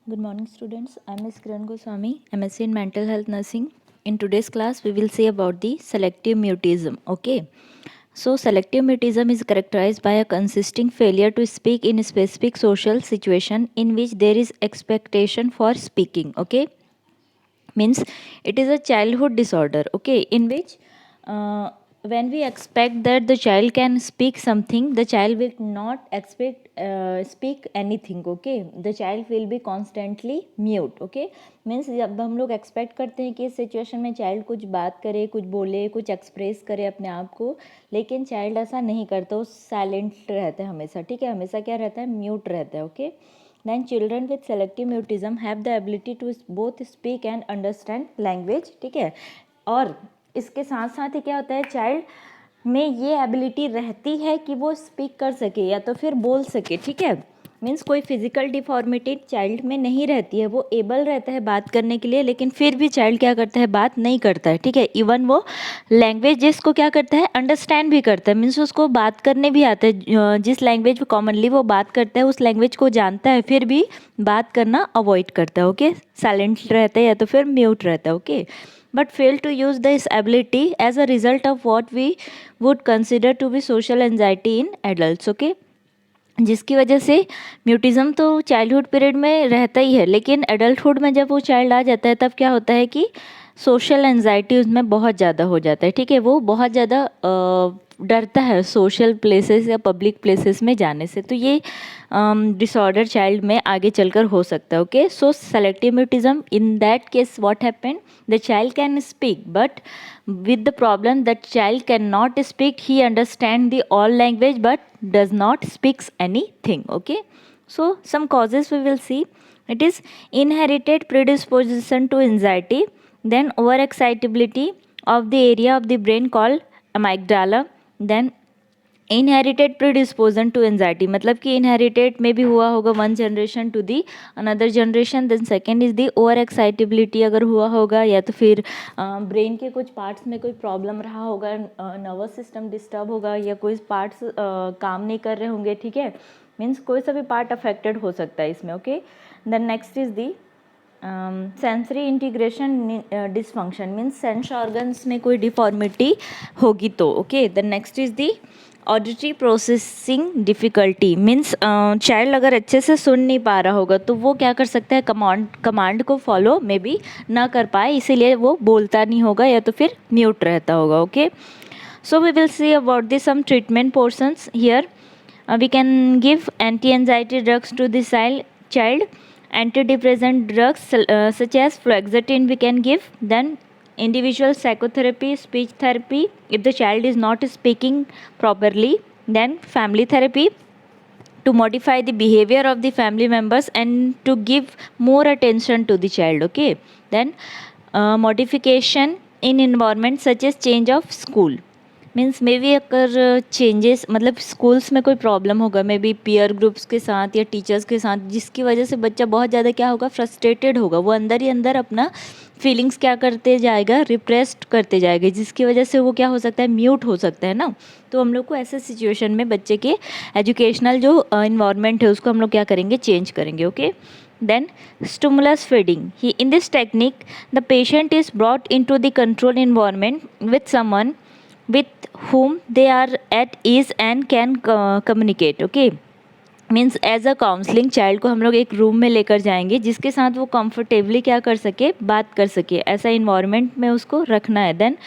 Good morning, students. I am Ms. Kiran Goswami, MSc in Mental Health Nursing. In today's class, we will see about the selective mutism. Okay. So, selective mutism is characterized by a consistent failure to speak in a specific social situation in which there is expectation for speaking. Okay. Means it is a childhood disorder. Okay. In which when we expect that the child can speak something, the child will not expect speak anything. Okay, the child will be constantly mute. Okay, means जब हम लोग expect करते हैं कि इस situation में child कुछ बात करे, कुछ बोले, कुछ एक्सप्रेस करे अपने आप को, लेकिन चाइल्ड ऐसा नहीं करता, वो साइलेंट रहता है हमेशा. ठीक है, हमेशा क्या रहता है, म्यूट रहता है. Okay, then children with selective mutism have the ability to both speak and understand language. ठीक है, और इसके साथ साथ ही क्या होता है, चाइल्ड में ये एबिलिटी रहती है कि वो स्पीक कर सके या तो फिर बोल सके. ठीक है, मीन्स कोई फिजिकल डिफॉर्मिटी चाइल्ड में नहीं रहती है, वो एबल रहता है बात करने के लिए, लेकिन फिर भी चाइल्ड क्या करता है, बात नहीं करता है. ठीक है, इवन वो लैंग्वेज जिसको क्या करता है, अंडरस्टैंड भी करता है, मीन्स उसको बात करने भी आता है. जिस लैंग्वेज में कॉमनली वो बात करता है उस लैंग्वेज को जानता है, फिर भी बात करना अवॉइड करता है. ओके, साइलेंट रहता है या तो फिर म्यूट रहता है. Okay, but fail to use this ability as a result of what we would consider to be social anxiety in adults. Okay, जिसकी वजह से म्यूटिज़म तो चाइल्डहुड पीरियड में रहता ही है, लेकिन एडल्टहुड में जब वो चाइल्ड आ जाता है तब क्या होता है कि सोशल एंजाइटी उसमें बहुत ज़्यादा हो जाता है. ठीक है, वो बहुत ज़्यादा डरता है सोशल प्लेसेस या पब्लिक प्लेसेस में जाने से. तो ये डिसऑर्डर चाइल्ड में आगे चलकर हो सकता है. Okay, so selective mutism, in that case what happened, the child can speak but with the problem that child cannot speak, he understand the all language but does not speaks anything. Okay, so some causes we will see. It is inherited predisposition to anxiety, then overexcitability of the area of the brain called amygdala, then inherited predisposition to anxiety, मतलब कि inherited में भी हुआ होगा one generation to the another generation. Then second is the over excitability अगर हुआ होगा, या तो फिर ब्रेन के कुछ पार्ट्स में कोई प्रॉब्लम रहा होगा, नर्वस सिस्टम डिस्टर्ब होगा, या कोई पार्ट्स काम नहीं कर रहे होंगे. ठीक है, मीन्स कोई सा भी पार्ट अफेक्टेड हो सकता है इसमें. Okay, then next is the sensory integration dysfunction, means sense organs में कोई डिफॉर्मिटी होगी तो. Okay, then next is the auditory processing difficulty, means child अगर अच्छे से सुन नहीं पा रहा होगा तो वो क्या कर सकता है, कमांड को फॉलो मे बी ना कर पाए, इसीलिए वो बोलता नहीं होगा या तो फिर म्यूट रहता होगा. Okay, so we will see about this some treatment portions here. We can give anti anxiety drugs to this child. Antidepressant drugs such as fluoxetine we can give. Then individual psychotherapy, speech therapy if the child is not speaking properly. Then family therapy to modify the behavior of the family members and to give more attention to the child. Okay, then modification in environment such as change of school, means may be अगर changes, मतलब schools में कोई problem होगा, may be peer groups के साथ या teachers के साथ, जिसकी वजह से बच्चा बहुत ज़्यादा क्या होगा, फ्रस्ट्रेटेड होगा, वो अंदर ही अंदर अपना फीलिंग्स क्या करते जाएगा, रिप्रेस्ड करते जाएगा, जिसकी वजह से वो क्या हो सकता है, म्यूट हो सकता है ना. तो हम लोग को ऐसे सिचुएशन में बच्चे के एजुकेशनल जो इन्वायरमेंट है उसको हम लोग क्या करेंगे, चेंज करेंगे. Okay, then stimulus feeding, in this technique the patient is brought into the controlled environment with someone with whom they are at ease and can communicate. Okay, means as a counselling child को हम लोग एक room में लेकर जाएंगे जिसके साथ वो कंफर्टेबली क्या कर सके, बात कर सके, ऐसा इन्वायरमेंट में उसको रखना है. Then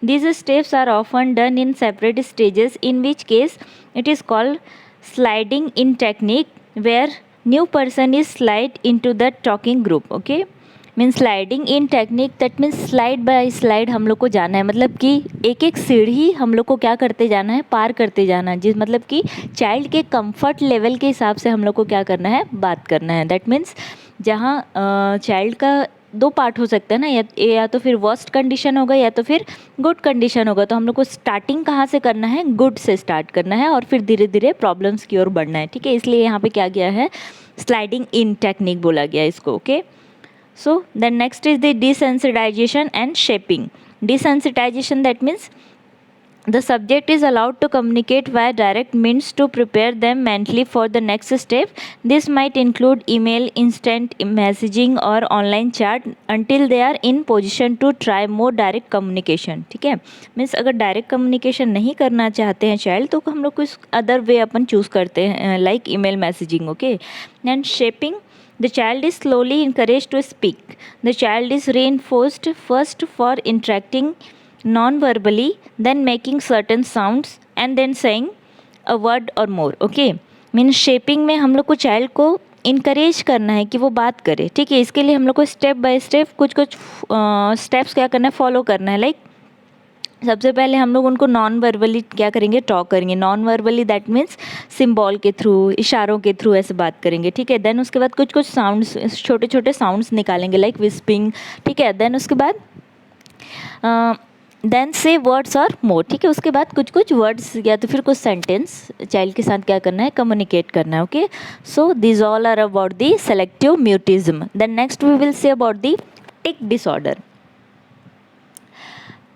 these steps are often done in separate stages, in which case it is called sliding in technique, where new person is slide into the talking group. Okay, means sliding in technique, that means slide by slide हम लोग को जाना है, मतलब कि एक एक सीढ़ी हम लोग को क्या करते जाना है, पार करते जाना है, जिस मतलब कि चाइल्ड के कंफर्ट लेवल के हिसाब से हम लोग को क्या करना है, बात करना है. दैट मीन्स जहाँ चाइल्ड का दो पार्ट हो सकता है ना, या तो फिर वर्स्ट कंडीशन होगा या तो फिर गुड कंडीशन होगा, तो हम लोग को स्टार्टिंग कहाँ से करना है, गुड से स्टार्ट करना है और फिर धीरे धीरे प्रॉब्लम्स की ओर बढ़ना है. ठीक है, इसलिए यहाँ पे क्या गया है, स्लाइडिंग इन टेक्निक बोला गया इसको. Okay, so then next is the desensitization and shaping. Desensitization, that means The subject is allowed to communicate via direct means to prepare them mentally for the next step. This might include email, instant messaging or online chat until they are in position to try more direct communication. ठीक है, means अगर direct communication नहीं करना चाहते हैं child तो हम लोग कुछ अदर वे अपन चूज़ करते हैं like email messaging. Okay, and shaping. The child is slowly encouraged to speak. The child is reinforced first for interacting non-verbally, then making certain sounds and then saying a word or more. Okay, mean shaping में हम लोग को child को encourage करना है कि वो बात करे. ठीक है, इसके लिए हम लोग को स्टेप बाय स्टेप कुछ स्टेप्स क्या करना है, फॉलो करना है. लाइक सबसे पहले हम लोग उनको नॉन वर्बली क्या करेंगे, टॉक करेंगे. Non verbally that means symbol के थ्रू, इशारों के थ्रू ऐसे बात करेंगे. ठीक है, देन उसके बाद कुछ साउंड्स, छोटे छोटे साउंड्स निकालेंगे लाइक विस्पिंग. ठीक है, देन उसके बाद देन से वर्ड्स और मोर. ठीक है, उसके बाद कुछ वर्ड्स या तो फिर कुछ सेंटेंस चाइल्ड के साथ क्या करना है, कम्युनिकेट करना है. Okay, so this all are about the selective mutism. Then next we will say about the tic disorder.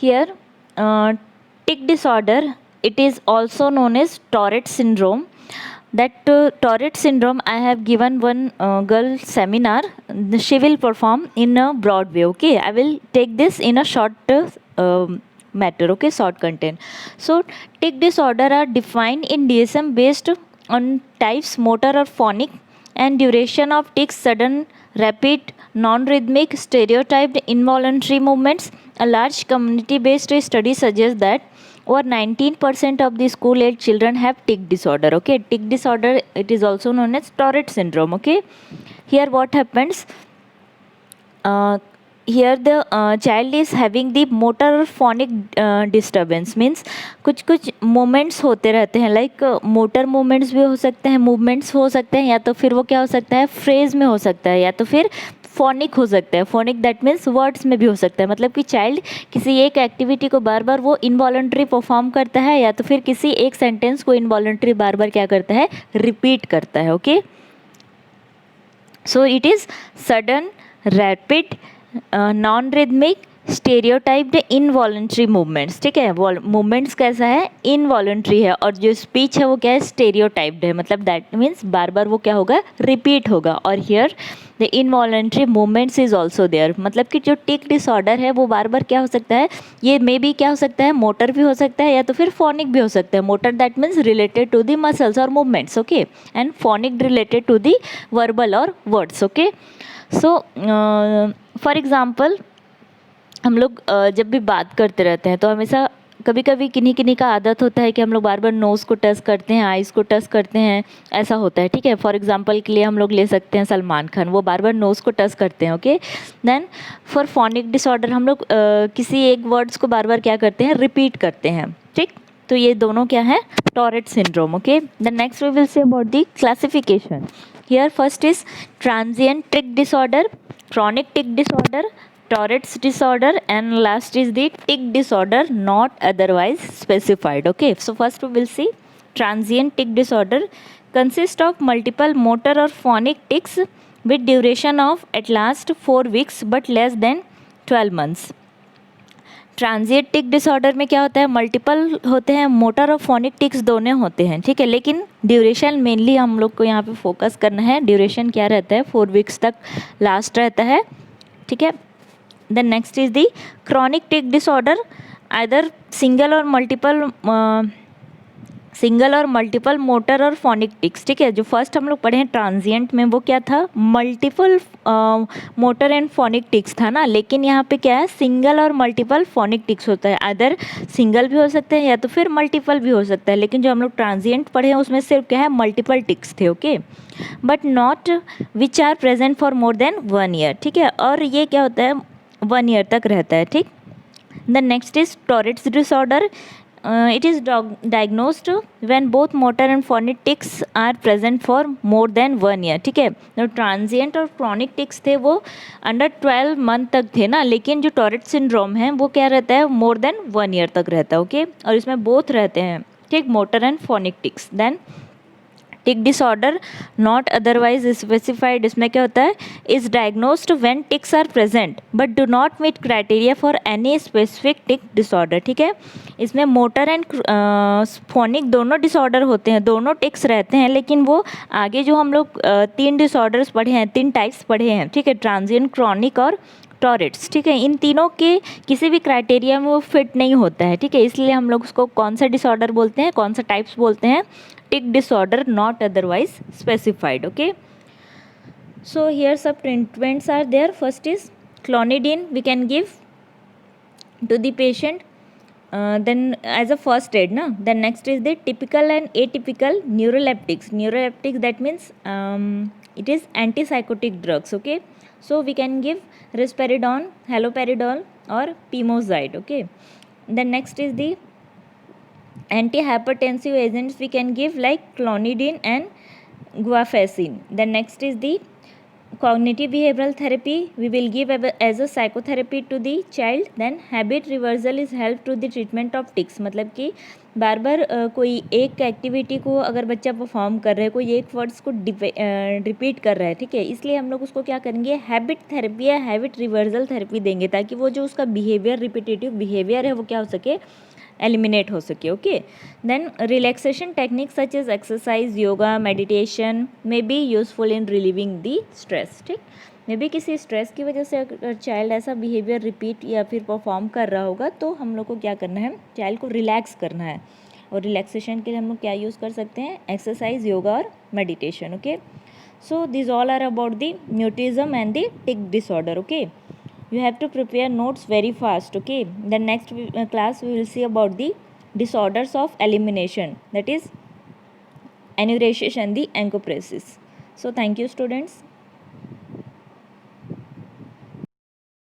Here tic disorder, it is also known as Tourette syndrome. That Tourette syndrome, I have given one girl seminar. She will perform in a broad way. Okay, I will take this in a short matter. Okay, short content. So tic disorder are defined in DSM based on types, motor or phonic, and duration of tics: sudden, rapid, non-rhythmic, stereotyped, involuntary movements. A large community-based study suggests that over 19% of the school-age children have tic disorder. Okay, tic disorder, it is also known as Tourette syndrome. Okay, here what happens? Here the child is having the motor phonic disturbance. Means कुछ moments होते रहते हैं, like motor moments भी हो सकते हैं, movements हो सकते हैं, या तो फिर वो क्या हो सकता है, फ्रेज में हो सकता है, या तो फिर फोनिक हो सकता है. फोनिक दैट मीन्स वर्ड्स में भी हो सकता है. मतलब कि चाइल्ड किसी एक एक्टिविटी को बार बार वो इनवॉलंटरी परफॉर्म करता है, या तो फिर किसी एक सेंटेंस को इनवॉलंटरी बार बार क्या करता है, रिपीट करता है. Okay, so it is sudden, rapid, non rhythmic, stereotyped, involuntary movements. ठीक है, मूवमेंट्स कैसा है, इनवॉलंटरी है, और जो स्पीच है वो क्या है, स्टेरियोटाइप्ड है. मतलब दैट मीन्स बार बार वो क्या होगा, रिपीट होगा. और here the involuntary movements is also there. मतलब कि जो टिक डिसऑर्डर है वो बार बार क्या हो सकता है, ये मे बी क्या हो सकता है, मोटर भी हो सकता है, या तो फिर फोनिक भी हो सकता है. Motor that means related to the muscles और movements. Okay, and phonic related to the verbal और words. Okay, so for example हम लोग जब भी बात करते रहते हैं तो हमेशा कभी कभी किन्हीं का आदत होता है कि हम लोग बार बार नोज़ को टच करते हैं, आइज़ को टच करते हैं, ऐसा होता है. ठीक है, फॉर एग्जांपल के लिए हम लोग ले सकते हैं सलमान खान, वो बार बार नोज़ को टच करते हैं. Okay, then for phonic disorder हम लोग किसी एक वर्ड्स को बार बार क्या करते हैं, रिपीट करते हैं. ठीक, तो ये दोनों क्या है, Tourette syndrome. Okay, the next we will say about the classification. Here first is transient tic disorder, chronic tic disorder, Tourette's disorder, and last is the tic disorder not otherwise specified. Okay, so first we will see transient tic disorder consists of multiple motor or phonic tics with duration of at last 4 weeks but less than 12 months. Transient tic disorder में क्या होता है, multiple होते हैं, motor और phonic ticks दोनों होते हैं. ठीक है, लेकिन ड्यूरेशन मेनली हम लोग को यहाँ पे फोकस करना है. ड्यूरेशन क्या रहता है, 4 वीक्स तक लास्ट रहता है. ठीक है, then next is the chronic tic disorder, either single और मल्टीपल मोटर और फोनिक टिक्स. ठीक है, जो फर्स्ट हम लोग पढ़े हैं ट्रांजिएंट में वो क्या था, multiple motor and phonic tics था ना, लेकिन यहाँ पे क्या है, सिंगल और मल्टीपल फोनिक टिक्स होता है. अदर सिंगल भी हो सकते हैं या तो फिर मल्टीपल भी हो सकता है, लेकिन जो हम लोग ट्रांजिएंट पढ़े हैं उसमें सिर्फ क्या है, मल्टीपल टिक्स थे. Okay, but not which are present for more than 1 year. ठीक है, और ये क्या होता है, 1 ईयर तक रहता है. ठीक, the next is Tourette's disorder. It is diagnosed when both motor and phonic tics are present for more than 1 year. ठीक है, तो ट्रांजिएंट और क्रॉनिक टिक्स थे वो अंडर 12 मंथ तक थे ना, लेकिन जो टॉरेट सिंड्रोम है वो क्या रहता है, मोर देन 1 ईयर तक रहता है. ओके, और इसमें बोथ रहते हैं. ठीक, motor and phonic tics. Then tic disorder not otherwise specified, इसमें क्या होता है, is diagnosed when tics are present but do not meet criteria for any specific tic disorder, ठीक है। इसमें मोटर एंड फोनिक दोनों डिसऑर्डर होते हैं, दोनों टिक्स रहते हैं, लेकिन वो आगे जो हम लोग 3 डिसऑर्डर्स पढ़े हैं, 3 टाइप्स पढ़े हैं, ठीक है, ट्रांजिएंट, क्रॉनिक और टॉरेट्स, ठीक है, इन तीनों के किसी भी क्राइटेरिया में वो फिट नहीं होता है, ठीक है, इसलिए हम लोग उसको कौन सा डिसऑर्डर बोलते हैं, कौन सा टाइप्स बोलते हैं, टिक disorder not otherwise specified. Okay, so here some treatments are there. First is clonidine we can give to the patient, then as a first aid na. Then next is the typical and atypical neuroleptics, that means it is antipsychotic drugs. Okay, so we can give risperidone, haloperidol or pimozide. Okay, then next is the antihypertensive agents we can give like clonidine and guanfacine. Then next is the cognitive behavioral therapy we will give as a psychotherapy to the child. Then habit reversal is help to the treatment of tics, मतलब कि बार बार कोई एक activity को अगर बच्चा perform कर रहा है, कोई एक वर्ड्स को रिपीट कर रहा है, ठीक है, इसलिए हम लोग उसको क्या करेंगे, हैबिट थेरेपी या हैबिट रिवर्सल थेरेपी देंगे, ताकि वो जो उसका बिहेवियर, रिपीटेटिव बिहेवियर है, वो क्या हो सके, एलिमिनेट हो सके. Okay, then relaxation technique such as exercise, yoga, meditation may be useful in relieving the stress. ठीक, मे बी किसी स्ट्रेस की वजह से अगर चाइल्ड ऐसा बिहेवियर रिपीट या फिर परफॉर्म कर रहा होगा, तो हम लोग को क्या करना है, चाइल्ड को रिलैक्स करना है. और रिलैक्सेशन के लिए हम लोग क्या यूज़ कर सकते हैं, एक्सरसाइज, योगा और meditation. Okay, so these all are about the mutism and the tic disorder. Okay, you have to prepare notes very fast. Okay, then next class we will see about the disorders of elimination, that is enuresis and the encopresis. So thank you students.